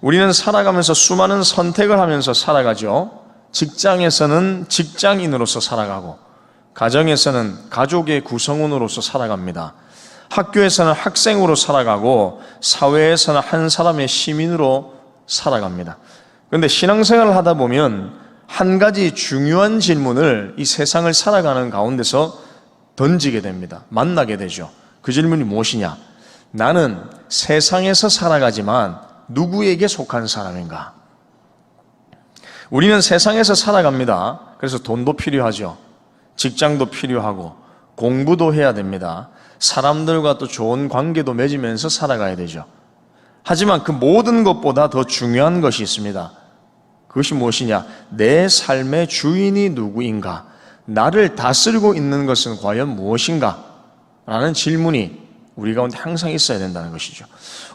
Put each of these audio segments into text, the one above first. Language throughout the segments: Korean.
우리는 살아가면서 수많은 선택을 하면서 살아가죠. 직장에서는 직장인으로서 살아가고, 가정에서는 가족의 구성원으로서 살아갑니다. 학교에서는 학생으로 살아가고, 사회에서는 한 사람의 시민으로 살아갑니다. 그런데 신앙생활을 하다 보면 한 가지 중요한 질문을 이 세상을 살아가는 가운데서 던지게 됩니다. 만나게 되죠. 그 질문이 무엇이냐? 나는 세상에서 살아가지만 누구에게 속한 사람인가? 우리는 세상에서 살아갑니다. 그래서 돈도 필요하죠. 직장도 필요하고 공부도 해야 됩니다. 사람들과 또 좋은 관계도 맺으면서 살아가야 되죠. 하지만 그 모든 것보다 더 중요한 것이 있습니다. 그것이 무엇이냐? 내 삶의 주인이 누구인가? 나를 다스리고 있는 것은 과연 무엇인가? 라는 질문이 우리 가운데 항상 있어야 된다는 것이죠.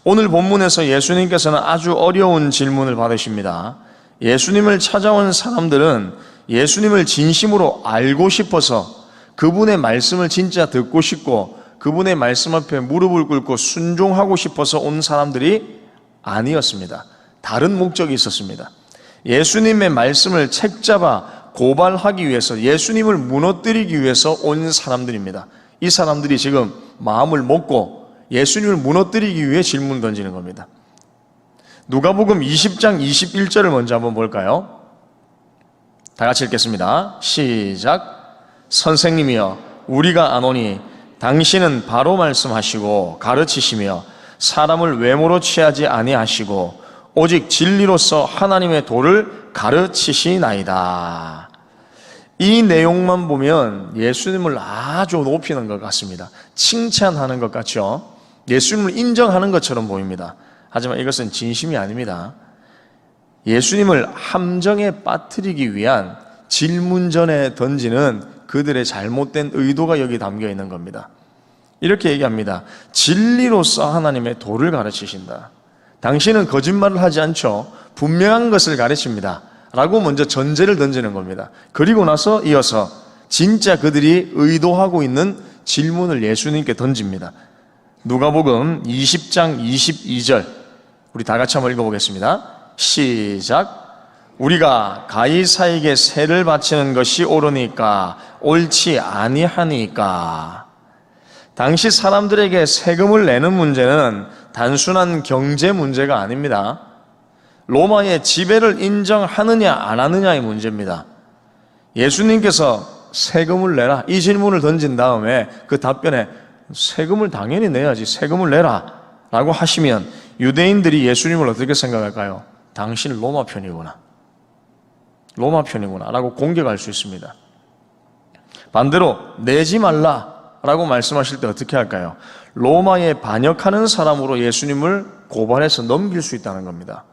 오늘 본문에서 예수님께서는 아주 어려운 질문을 받으십니다. 예수님을 찾아온 사람들은 예수님을 진심으로 알고 싶어서 그분의 말씀을 진짜 듣고 싶고 그분의 말씀 앞에 무릎을 꿇고 순종하고 싶어서 온 사람들이 아니었습니다. 다른 목적이 있었습니다. 예수님의 말씀을 책잡아 고발하기 위해서, 예수님을 무너뜨리기 위해서 온 사람들입니다. 이 사람들이 지금 마음을 먹고 예수님을 무너뜨리기 위해 질문을 던지는 겁니다. 누가복음 20장 21절을 먼저 한번 볼까요? 다 같이 읽겠습니다. 시작. 선생님이여, 우리가 아노니 당신은 바로 말씀하시고 가르치시며 사람을 외모로 취하지 아니하시고 오직 진리로서 하나님의 도를 가르치시나이다. 이 내용만 보면 예수님을 아주 높이는 것 같습니다. 칭찬하는 것 같죠? 예수님을 인정하는 것처럼 보입니다. 하지만 이것은 진심이 아닙니다. 예수님을 함정에 빠뜨리기 위한 질문전에 던지는 그들의 잘못된 의도가 여기 담겨 있는 겁니다. 이렇게 얘기합니다. 진리로서 하나님의 도를 가르치신다. 당신은 거짓말을 하지 않죠. 분명한 것을 가르칩니다. 라고 먼저 전제를 던지는 겁니다. 그리고 나서 이어서 진짜 그들이 의도하고 있는 질문을 예수님께 던집니다. 누가복음 20장 22절 우리 다 같이 한번 읽어보겠습니다. 시작. 우리가 가이사에게 세를 바치는 것이 옳으니까 옳지 아니하니까. 당시 사람들에게 세금을 내는 문제는 단순한 경제 문제가 아닙니다. 로마의 지배를 인정하느냐 안 하느냐의 문제입니다. 예수님께서 세금을 내라 이 질문을 던진 다음에 그 답변에 세금을 당연히 내야지, 세금을 내라 라고 하시면 유대인들이 예수님을 어떻게 생각할까요? 당신은 로마 편이구나, 로마 편이구나 라고 공격할 수 있습니다. 반대로 내지 말라 라고 말씀하실 때 어떻게 할까요? 로마에 반역하는 사람으로 예수님을 고발해서 넘길 수 있다는 겁니다.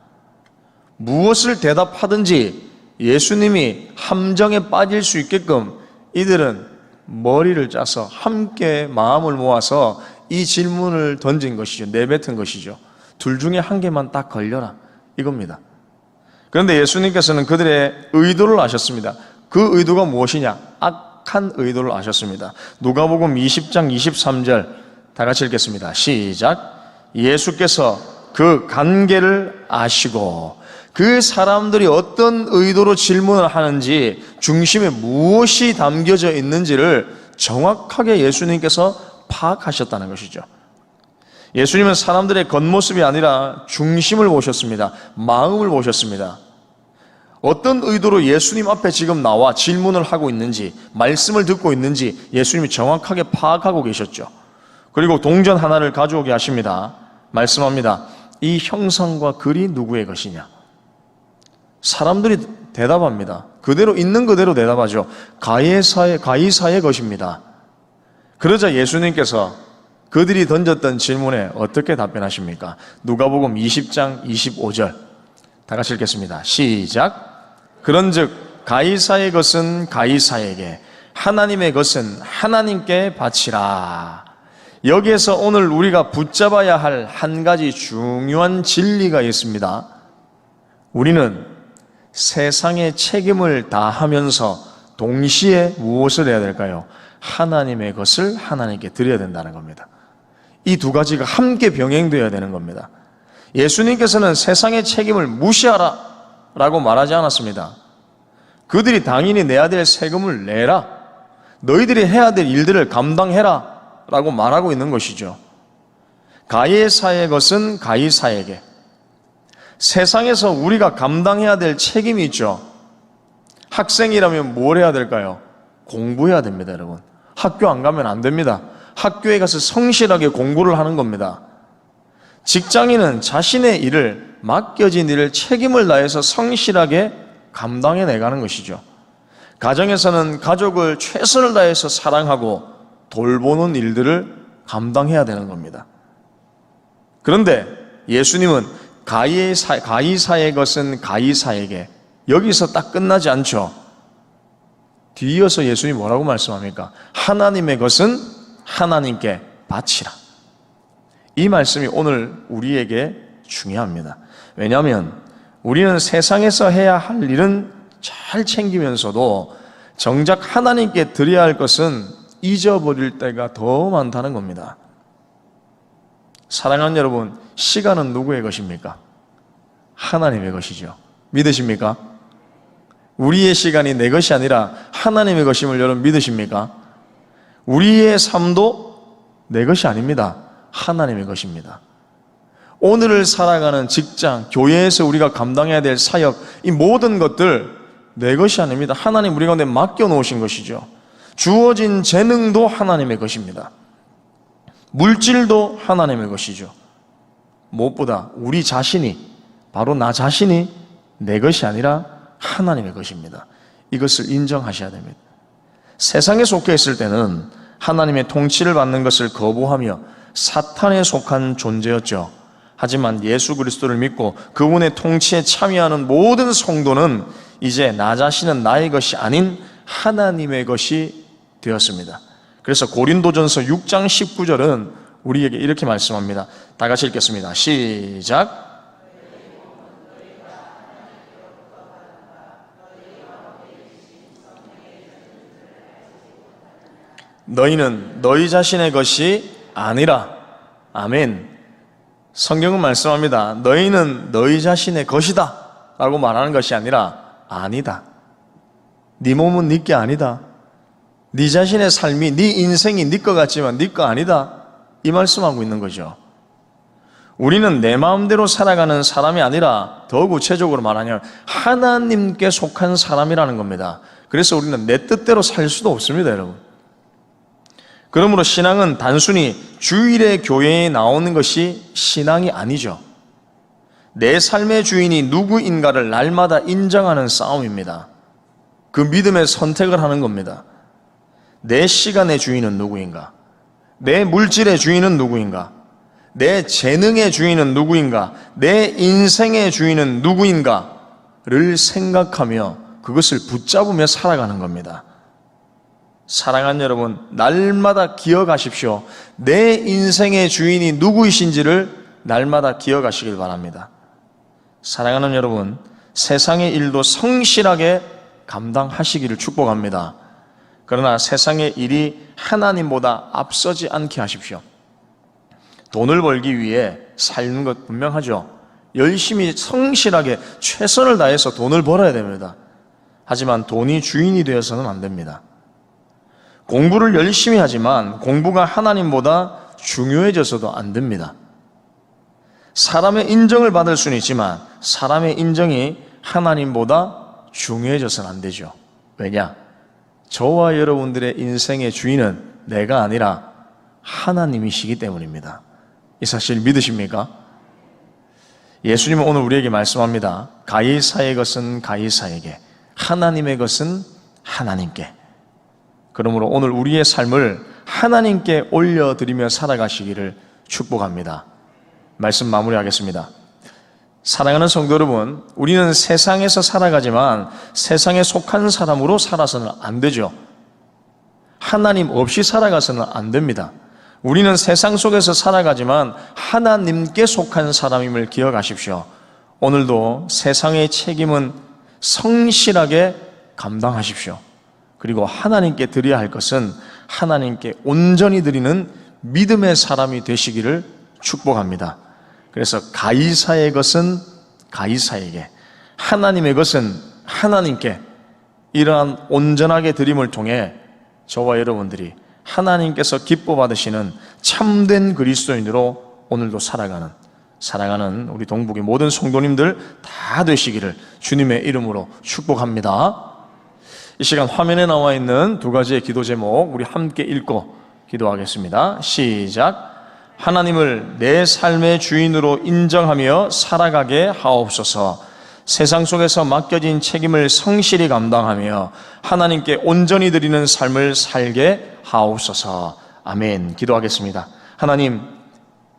무엇을 대답하든지 예수님이 함정에 빠질 수 있게끔 이들은 머리를 짜서 함께 마음을 모아서 이 질문을 던진 것이죠. 내뱉은 것이죠. 둘 중에 한 개만 딱 걸려라 이겁니다. 그런데 예수님께서는 그들의 의도를 아셨습니다. 그 의도가 무엇이냐? 악한 의도를 아셨습니다. 누가복음 20장 23절 다 같이 읽겠습니다. 시작. 예수께서 그 관계를 아시고 그 사람들이 어떤 의도로 질문을 하는지, 중심에 무엇이 담겨져 있는지를 정확하게 예수님께서 파악하셨다는 것이죠. 예수님은 사람들의 겉모습이 아니라 중심을 보셨습니다. 마음을 보셨습니다. 어떤 의도로 예수님 앞에 지금 나와 질문을 하고 있는지, 말씀을 듣고 있는지 예수님이 정확하게 파악하고 계셨죠. 그리고 동전 하나를 가져오게 하십니다. 말씀합니다. 이 형상과 글이 누구의 것이냐? 사람들이 대답합니다. 그대로 있는 그대로 대답하죠. 가이사의 것입니다. 그러자 예수님께서 그들이 던졌던 질문에 어떻게 답변하십니까? 누가복음 20장 25절 다 같이 읽겠습니다. 시작. 그런즉 가이사의 것은 가이사에게, 하나님의 것은 하나님께 바치라. 여기에서 오늘 우리가 붙잡아야 할 한 가지 중요한 진리가 있습니다. 우리는 세상의 책임을 다하면서 동시에 무엇을 해야 될까요? 하나님의 것을 하나님께 드려야 된다는 겁니다. 이 두 가지가 함께 병행되어야 되는 겁니다. 예수님께서는 세상의 책임을 무시하라 라고 말하지 않았습니다. 그들이 당연히 내야 될 세금을 내라, 너희들이 해야 될 일들을 감당해라 라고 말하고 있는 것이죠. 가해사의 것은 가해사에게, 세상에서 우리가 감당해야 될 책임이 있죠. 학생이라면 뭘 해야 될까요? 공부해야 됩니다, 여러분. 학교 안 가면 안 됩니다. 학교에 가서 성실하게 공부를 하는 겁니다. 직장인은 자신의 일을, 맡겨진 일을 책임을 다해서 성실하게 감당해 내가는 것이죠. 가정에서는 가족을 최선을 다해서 사랑하고 돌보는 일들을 감당해야 되는 겁니다. 그런데 예수님은 가이사의 것은 가이사에게, 여기서 딱 끝나지 않죠. 뒤이어서 예수님이 뭐라고 말씀합니까? 하나님의 것은 하나님께 바치라. 이 말씀이 오늘 우리에게 중요합니다. 왜냐하면 우리는 세상에서 해야 할 일은 잘 챙기면서도 정작 하나님께 드려야 할 것은 잊어버릴 때가 더 많다는 겁니다. 사랑하는 여러분, 시간은 누구의 것입니까? 하나님의 것이죠. 믿으십니까? 우리의 시간이 내 것이 아니라 하나님의 것임을 여러분 믿으십니까? 우리의 삶도 내 것이 아닙니다. 하나님의 것입니다. 오늘을 살아가는 직장, 교회에서 우리가 감당해야 될 사역, 이 모든 것들 내 것이 아닙니다. 하나님 우리 가운데 맡겨놓으신 것이죠. 주어진 재능도 하나님의 것입니다. 물질도 하나님의 것이죠. 무엇보다 우리 자신이, 바로 나 자신이 내 것이 아니라 하나님의 것입니다. 이것을 인정하셔야 됩니다. 세상에 속해 있을 때는 하나님의 통치를 받는 것을 거부하며 사탄에 속한 존재였죠. 하지만 예수 그리스도를 믿고 그분의 통치에 참여하는 모든 성도는 이제 나 자신은 나의 것이 아닌 하나님의 것이 되었습니다. 그래서 고린도전서 6장 19절은 우리에게 이렇게 말씀합니다. 다 같이 읽겠습니다. 시작. 너희는 너희 자신의 것이 아니라. 아멘. 성경은 말씀합니다. 너희는 너희 자신의 것이다 라고 말하는 것이 아니라 아니다. 네 몸은 네 게 아니다. 네 자신의 삶이, 네 인생이 네 것 같지만 네 거 아니다. 이 말씀하고 있는 거죠. 우리는 내 마음대로 살아가는 사람이 아니라 더 구체적으로 말하면 하나님께 속한 사람이라는 겁니다. 그래서 우리는 내 뜻대로 살 수도 없습니다, 여러분. 그러므로 신앙은 단순히 주일에 교회에 나오는 것이 신앙이 아니죠. 내 삶의 주인이 누구인가를 날마다 인정하는 싸움입니다. 그 믿음의 선택을 하는 겁니다. 내 시간의 주인은 누구인가? 내 물질의 주인은 누구인가? 내 재능의 주인은 누구인가? 내 인생의 주인은 누구인가를 생각하며 그것을 붙잡으며 살아가는 겁니다. 사랑하는 여러분, 날마다 기억하십시오. 내 인생의 주인이 누구이신지를 날마다 기억하시길 바랍니다. 사랑하는 여러분, 세상의 일도 성실하게 감당하시기를 축복합니다. 그러나 세상의 일이 하나님보다 앞서지 않게 하십시오. 돈을 벌기 위해 살는 것 분명하죠. 열심히 성실하게 최선을 다해서 돈을 벌어야 됩니다. 하지만 돈이 주인이 되어서는 안 됩니다. 공부를 열심히 하지만 공부가 하나님보다 중요해져서도 안 됩니다. 사람의 인정을 받을 수는 있지만 사람의 인정이 하나님보다 중요해져서는 안 되죠. 왜냐? 저와 여러분들의 인생의 주인은 내가 아니라 하나님이시기 때문입니다. 이 사실 믿으십니까? 예수님은 오늘 우리에게 말씀합니다. 가이사의 것은 가이사에게, 하나님의 것은 하나님께. 그러므로 오늘 우리의 삶을 하나님께 올려드리며 살아가시기를 축복합니다. 말씀 마무리하겠습니다. 사랑하는 성도 여러분, 우리는 세상에서 살아가지만 세상에 속한 사람으로 살아서는 안 되죠. 하나님 없이 살아가서는 안 됩니다. 우리는 세상 속에서 살아가지만 하나님께 속한 사람임을 기억하십시오. 오늘도 세상의 책임은 성실하게 감당하십시오. 그리고 하나님께 드려야 할 것은 하나님께 온전히 드리는 믿음의 사람이 되시기를 축복합니다. 그래서 가이사의 것은 가이사에게, 하나님의 것은 하나님께, 이러한 온전하게 드림을 통해 저와 여러분들이 하나님께서 기뻐 받으시는 참된 그리스도인으로 오늘도 살아가는 우리 동북의 모든 성도님들 다 되시기를 주님의 이름으로 축복합니다. 이 시간 화면에 나와 있는 두 가지의 기도 제목 우리 함께 읽고 기도하겠습니다. 시작. 하나님을 내 삶의 주인으로 인정하며 살아가게 하옵소서. 세상 속에서 맡겨진 책임을 성실히 감당하며 하나님께 온전히 드리는 삶을 살게 하옵소서. 아멘. 기도하겠습니다. 하나님,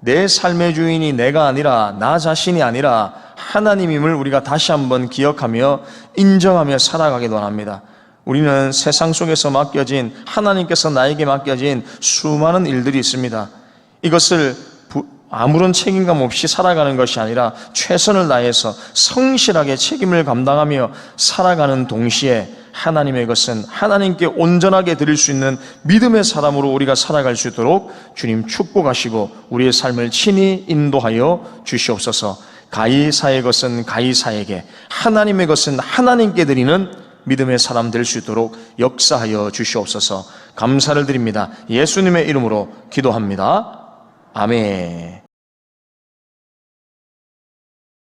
내 삶의 주인이 내가 아니라, 나 자신이 아니라 하나님임을 우리가 다시 한번 기억하며 인정하며 살아가기도 합니다. 우리는 세상 속에서 맡겨진, 하나님께서 나에게 맡겨진 수많은 일들이 있습니다. 이것을 아무런 책임감 없이 살아가는 것이 아니라 최선을 다해서 성실하게 책임을 감당하며 살아가는 동시에 하나님의 것은 하나님께 온전하게 드릴 수 있는 믿음의 사람으로 우리가 살아갈 수 있도록 주님 축복하시고 우리의 삶을 친히 인도하여 주시옵소서. 가이사의 것은 가이사에게, 하나님의 것은 하나님께 드리는 믿음의 사람 될 수 있도록 역사하여 주시옵소서. 감사를 드립니다. 예수님의 이름으로 기도합니다. 아멘.